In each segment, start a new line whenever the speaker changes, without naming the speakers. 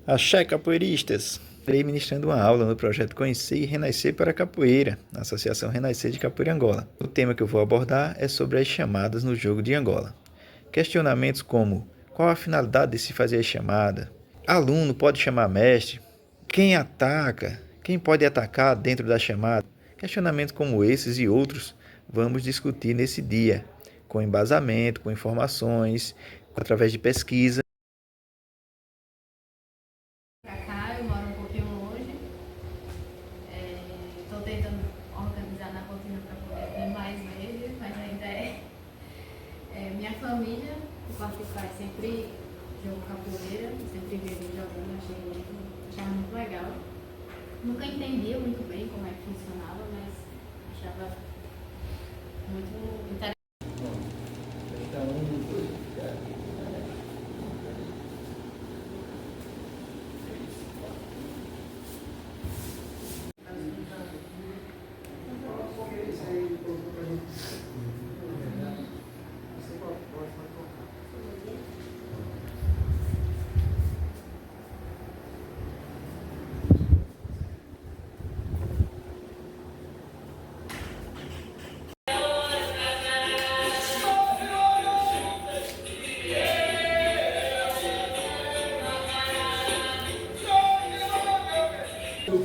Axé, capoeiristas! Estarei ministrando uma aula no projeto Conhecer e Renascer para a Capoeira, na Associação Renascer de Capoeira Angola. O tema que eu vou abordar é sobre as chamadas no jogo de Angola. Questionamentos como: qual a finalidade de se fazer a chamada? Aluno pode chamar mestre? Quem ataca? Quem pode atacar dentro da chamada? Questionamentos como esses e outros vamos discutir nesse dia, com embasamento, com informações, através de pesquisa.
Pra cá, eu moro um pouquinho longe. Estou tentando organizar na rotina para poder vir mais vezes, mas ainda minha família, por parte de pai, sempre jogou capoeira, sempre veio jogando, achava muito legal. Nunca entendia muito bem como é que funcionava, mas achava muito interessante.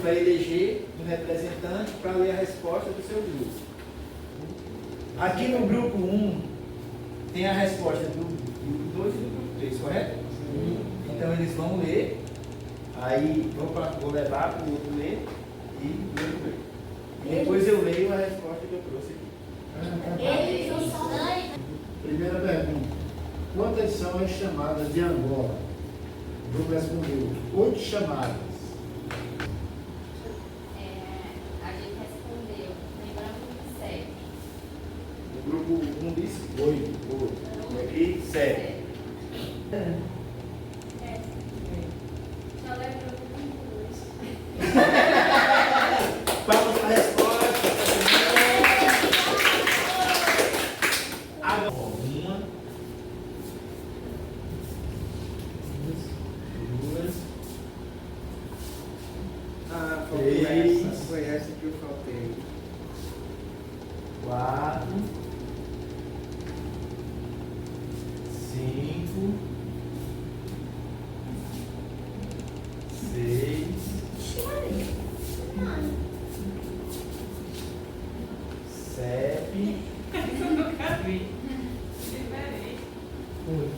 Para eleger um representante para ler a resposta do seu grupo. Aqui no grupo 1 tem a resposta do grupo 2 e do grupo 3, correto? Sim. Então eles vão ler, aí vou levar para o outro ler e o outro ler. E depois eu leio a resposta que eu trouxe aqui.
Primeira pergunta: quantas são as chamadas de Angola? O grupo respondeu 8 chamadas.
A gente respondeu, lembrando 7.
O grupo 1 disse 8, e aqui 7.
Só lembrando 2.
Vamos para a resposta. Agora, uma, duas,
Foi essa que eu faltei.
4, 5, 6, 7,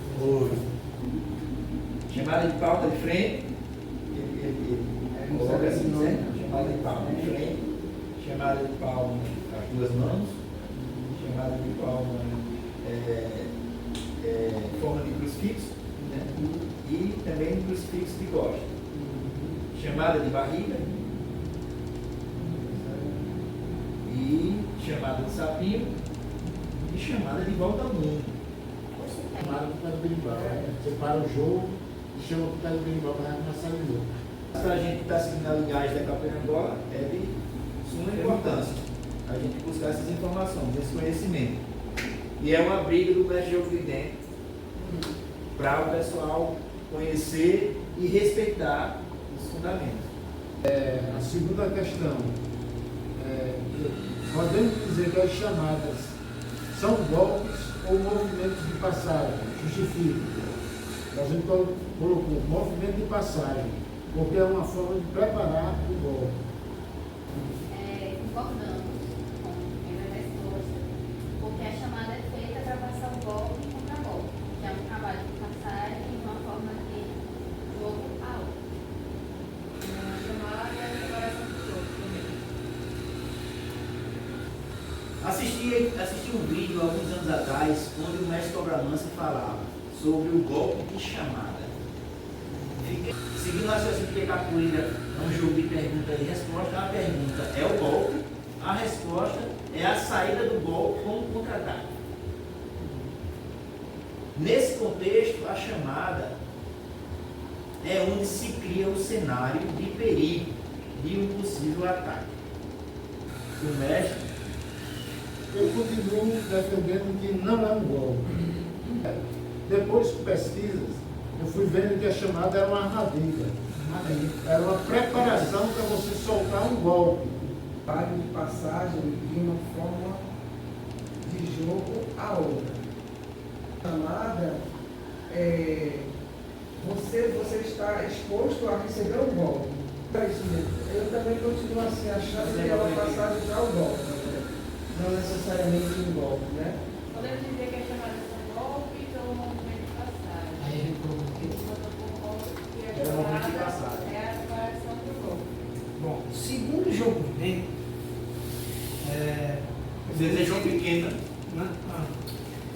8. Chamada de pauta de frente. Ele coloca assim, certo? Chamada de palma de frente. Chamada de palma as duas mãos. Chamada de palma forma de crucifixo, né? E também crucifixo de costa. Chamada de barriga e chamada de sapinho e chamada de volta ao mundo.
Chamaram para o pé do berimbau. Você para o jogo e chama para o pé do berimbau para começar de novo.
Para a gente que está seguindo a linhagem da Capoeira Angola, é de suma importância a gente buscar essas informações, esse conhecimento. E é uma briga do mestre Diogo Vidente para o pessoal conhecer e respeitar os fundamentos.
A segunda questão: podemos dizer que as chamadas são golpes ou movimentos de passagem? Justifique. A gente colocou movimento de passagem, porque é uma forma de preparar o golpe.
Concordamos com a primeira resposta, porque a chamada é feita para passar o golpe e contra-golpe, que é um trabalho de passagem de uma forma de jogo a outro. A chamada é a preparação do jogo também.
Assisti um vídeo alguns anos atrás, onde o mestre Cobra Mansa falava sobre o golpe de chamada. Seguindo o raciocínio que a capoeira é um jogo de pergunta e resposta, a pergunta é o golpe, a resposta é a saída do golpe com o contra-ataque. Nesse contexto, a chamada é onde se cria o cenário de perigo de um possível ataque. O mestre
Eu continuo defendendo que não é um golpe. Depois de pesquisas, eu fui vendo que a chamada era uma armadilha. Era uma preparação para você soltar um golpe.
Vale de passagem de uma forma de jogo a outra. Chamada, você está exposto a receber um golpe. É isso mesmo. Eu também continuo assim, achando que é uma passagem para o golpe, não necessariamente um golpe, né?
Podemos dizer que é chamada de golpe ou movimento de passagem.
Aí a gente colocou
É
o movimento de passagem.
É a separação do golpe.
Bom, segundo João Prudente,
Desejou pequena.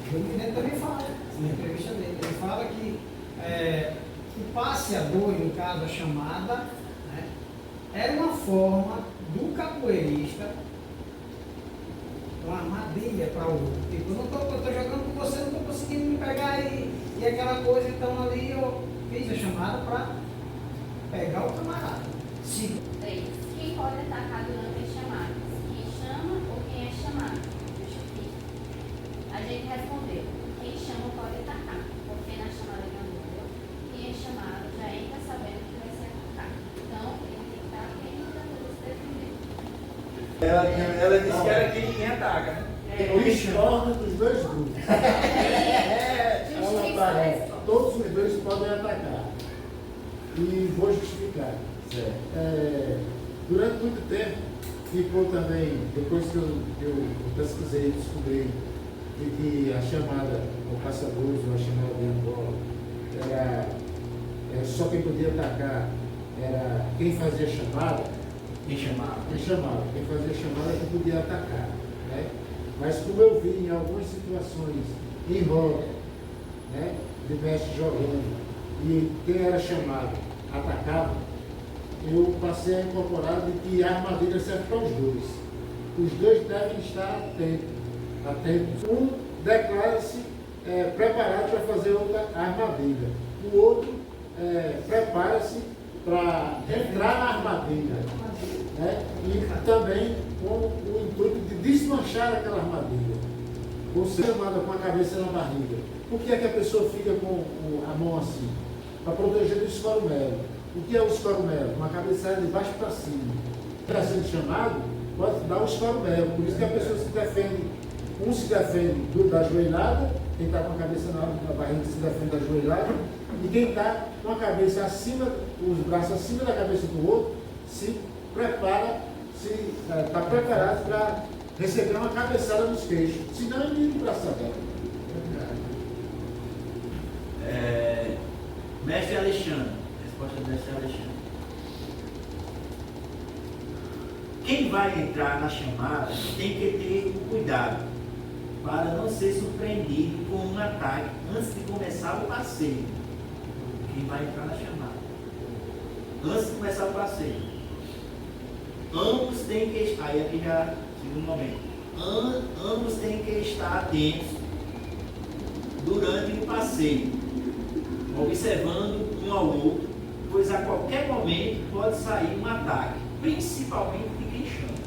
João Prudente também fala, na entrevista dele, ele fala que o passe a dois, no caso a chamada, né, era uma forma do capoeirista, uma armadilha para o outro. Tipo, eu estou jogando com você, não estou conseguindo me pegar e aquela coisa, então ali eu fiz a chamada para pegar o camarada. Se
3. Quem pode atacar durante as chamadas? Quem chama ou quem é chamado? Justifique. A gente respondeu: quem chama pode atacar, porque na chamada de Angola, quem é chamado já entra sabendo que vai ser atacado. Então, ele tem que estar atento para poder se defender.
Ela disse que era quem ataca, né?
Discorda dos dois grupos. Ela tá, todos os dois podem atacar. E vou justificar. Durante muito tempo, ficou também, depois que eu pesquisei e descobri de que a chamada ao caçadores ou a chamada de Angola era só quem podia atacar era quem fazia chamada.
Quem chamava?
Quem fazia chamada é que podia atacar. Né? Mas como eu vi em algumas situações em roda, né, de mestre jogando, e quem era chamado atacava, eu passei a incorporar de que a armadilha serve para os dois. Os dois devem estar atentos. Um declara-se preparado para fazer outra armadilha. O outro prepara-se para entrar na armadilha. Né? E também com o intuito de desmanchar aquela armadilha. Você chamada com a cabeça na barriga. Por que é que a pessoa fica com a mão assim? Para proteger do escorumelo. O que é o escorumelo? Uma cabeçada de baixo para cima. Está sendo chamado, pode dar o escorumelo. Por isso que a pessoa se defende. Um se defende da joelhada, quem está com a cabeça na barriga se defende da joelhada, e quem está com a cabeça acima, os braços acima da cabeça do outro, se prepara, está preparado para receber uma cabeçada nos queixos. Senão é menino de braço aberto.
Mestre Alexandre. Resposta do mestre Alexandre. Quem vai entrar na chamada tem que ter cuidado para não ser surpreendido com um ataque antes de começar o passeio. Quem vai entrar na chamada. Antes de começar o passeio. Ambos têm que estar, aí aqui já, segundo momento, ambos têm que estar atentos durante o passeio, observando um ao outro, pois a qualquer momento pode sair um ataque, principalmente de quem chama.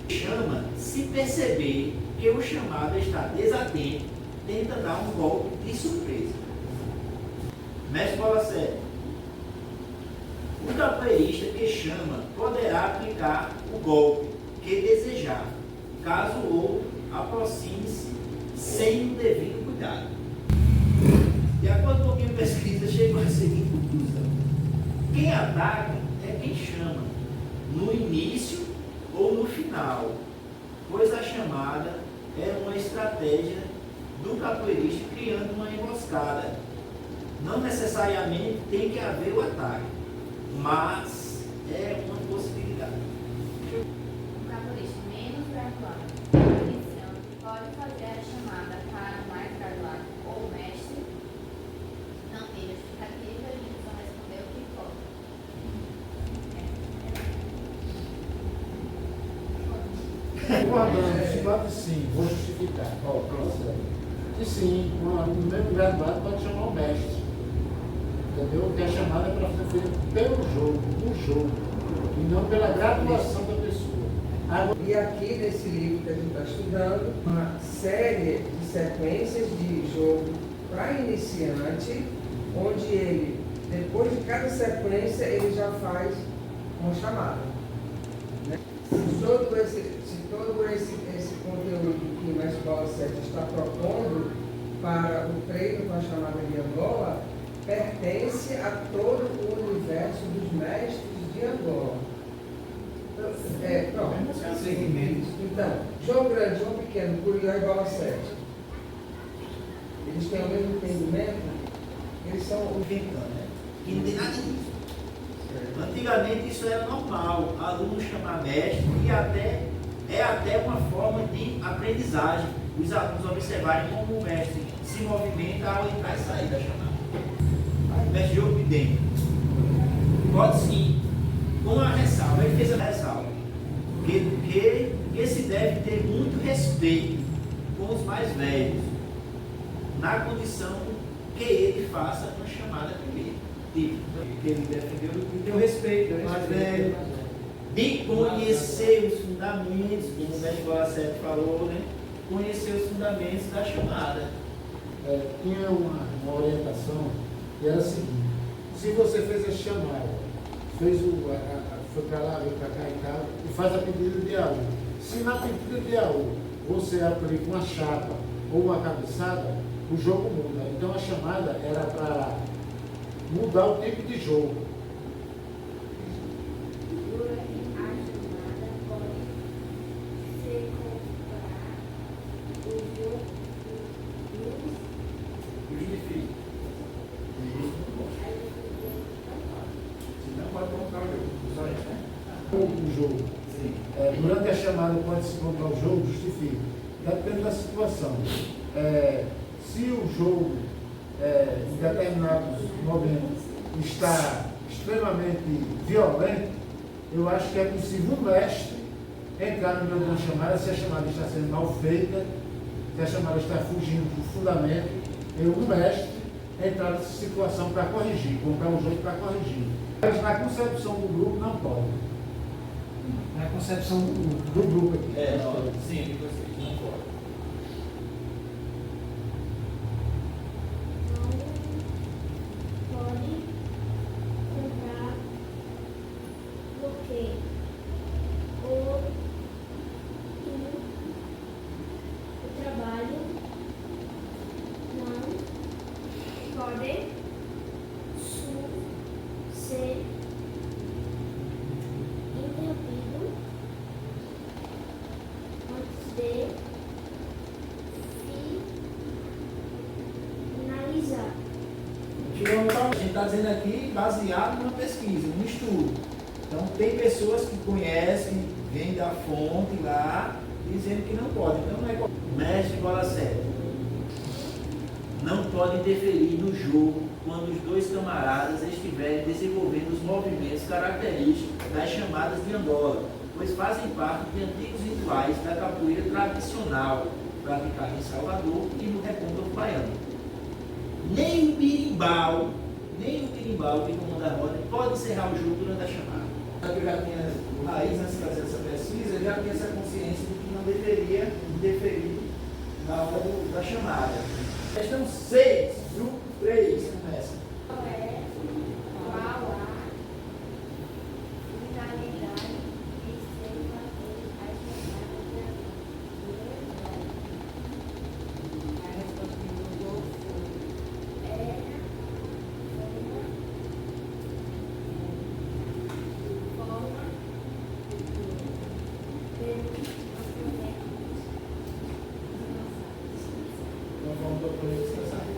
Chama, se perceber que o chamado está desatento, tenta dar um golpe de surpresa. Mestre Bola Séria. O capoeirista que chama poderá aplicar o golpe que desejar, caso o outro aproxime-se sem o devido cuidado. De acordo com a minha pesquisa, chegou a seguinte conclusão: quem ataca é quem chama, no início ou no final, pois a chamada é uma estratégia do capoeirista criando uma emboscada. Não necessariamente tem que haver o ataque, mas é uma possibilidade.
O capoeirista menos graduado, iniciante, pode fazer a chamada para o mais graduado ou mestre. Não tem justificativa, a gente só respondeu o que pode.
Concordando, se pode sim, vou justificar. E sim, no mesmo graduado pode chamar o mestre. Entendeu? Que a chamada é para ser feita pelo jogo, no jogo, e não pela graduação da pessoa.
E aqui nesse livro que a gente está estudando, uma série de sequências de jogo para iniciante, onde ele Depois de cada sequência, ele já faz uma chamada. Né? Se todo esse conteúdo que na Escola 7 está propondo para o treino com a chamada de Angola, pertence a todo o universo dos mestres de Angola. Então, João Grande, João Pequeno, Curió e Bola 7. Eles têm o mesmo entendimento, eles são
inventando, né? Que não tem nada disso. Antigamente isso era normal, aluno chamar mestre e é até uma forma de aprendizagem. Os alunos observarem como o mestre se movimenta ao entrar e sair da chamada. Aí, mestre jogo de dentro. Pode sim, com uma ressalva, ele fez a ressalva. Que se deve ter muito respeito com os mais velhos, na condição que ele faça uma chamada primeiro. Que ele defendeu de ter o respeito, mais velho, de conhecer os fundamentos, como o mestre Bola 7 falou, né? Conhecer os fundamentos da chamada.
Tinha uma orientação que era a seguinte: se você fez a chamada, foi para lá, veio para cá e tal, e faz a pedida de AU. Se na pedida de AU você aplica uma chapa ou uma cabeçada, o jogo muda. Então a chamada era para mudar o tipo de jogo. O jogo. Durante a chamada pode-se comprar o jogo, justifica. Depende da situação. Se o jogo, em determinados momentos, está extremamente violento, eu acho que é possível o mestre entrar no meio de uma chamada, se a chamada está sendo mal feita, se a chamada está fugindo do fundamento, o mestre entrar nessa situação para corrigir, comprar um jogo para corrigir. Mas na concepção do grupo não pode.
Na concepção do
grupo aqui.
Sim, de vocês, não pode.
Pode comprar porque o trabalho não pode ser interrompido antes de finalizar.
A gente está dizendo aqui baseado numa pesquisa, num estudo. Então tem pessoas que conhecem, vêm da fonte lá, dizendo que não pode. Então não é mestre Bola 7. Não pode interferir no jogo quando os dois camaradas estiverem desenvolvendo os movimentos característicos das chamadas de Angola, pois fazem parte de antigos rituais da capoeira tradicional, praticada em Salvador e no Recôncavo Baiano. Nem o birimbau que comanda a roda pode encerrar o jogo durante a chamada. Eu já tinha, o Raiz, antes de fazer essa pesquisa, já tinha essa consciência de que não deveria interferir na hora da chamada. Questão 6, grupo 3, começa.
Qual a finalidade de se fazer as chamadas de Angola? A resposta do Google foi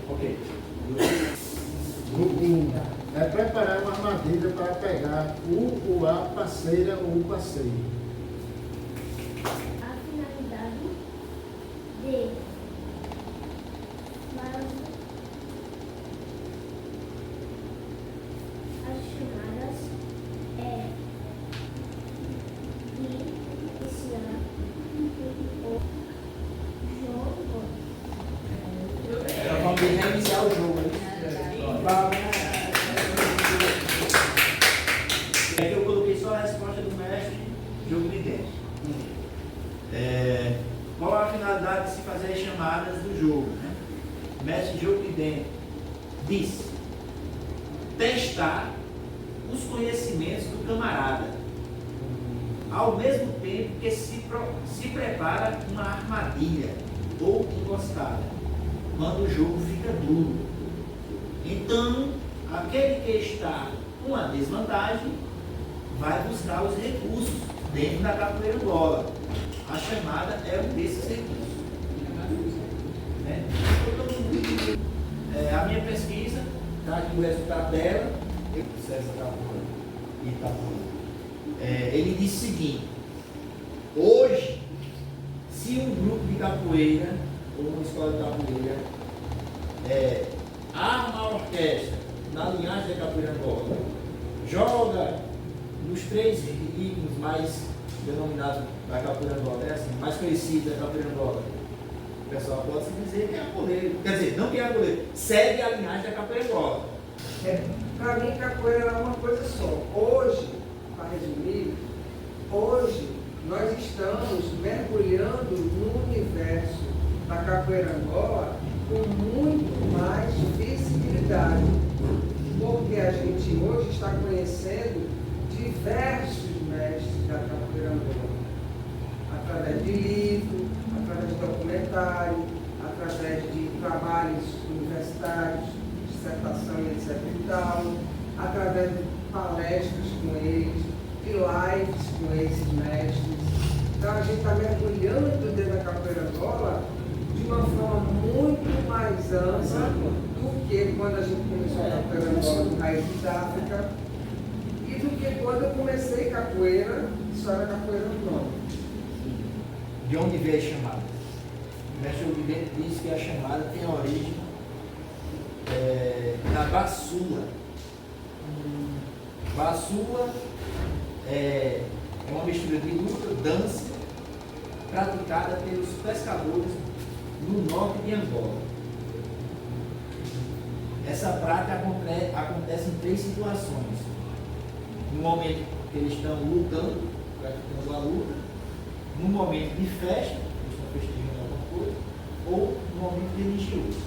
Ok.
Grupo 1. Preparar uma armadilha para pegar a parceira ou o parceiro.
a finalidade de fazer as chamadas é iniciar o jogo.
Vamos reiniciar o jogo. Aqui eu coloquei só a resposta do mestre, jogo de dentro. Qual a finalidade de se fazer as chamadas do jogo? Né? Mestre, jogo de dentro. Diz. testar os conhecimentos do camarada, ao mesmo tempo que se prepara uma armadilha ou emboscada, quando o jogo fica duro. Então, aquele que está com a desvantagem vai buscar os recursos dentro da capoeira Angola. A chamada é um desses recursos. Né? A minha pesquisa, está aqui o resultado dela, ele disse o seguinte: hoje, se um grupo de capoeira ou uma escola de capoeira arma a orquestra na linhagem da capoeira Angola, joga nos 3 ritmos mais denominados da capoeira Angola, assim, mais conhecidos da capoeira Angola, o pessoal pode se dizer que é apoleiro. Quer dizer, não que é apoleiro, segue a linhagem da capoeira Angola.
Para mim, capoeira é uma coisa só. Hoje, para resumir, hoje nós estamos mergulhando no universo da capoeira Angola com muito mais visibilidade, porque a gente hoje está conhecendo diversos mestres da capoeira Angola, através de livro, através de documentário, através de trabalhos universitários, dissertação e etc. e tal, através de palestras com eles, de lives com esses mestres. Então a gente está mergulhando dentro da capoeira Angola de uma forma muito mais ampla do que quando a gente começou a capoeira Angola no Raízes da África e do que quando eu comecei capoeira, só era capoeira Angola.
De onde veio a chamada? O mestre Oliveira diz que a chamada tem a origem na Baçua. Baçua é uma mistura de luta, dança, praticada pelos pescadores no norte de Angola. Essa prática acontece em 3 situações. No momento que eles estão lutando, praticando a luta, no momento de festa, eles estão festejando alguma coisa, ou no momento religioso.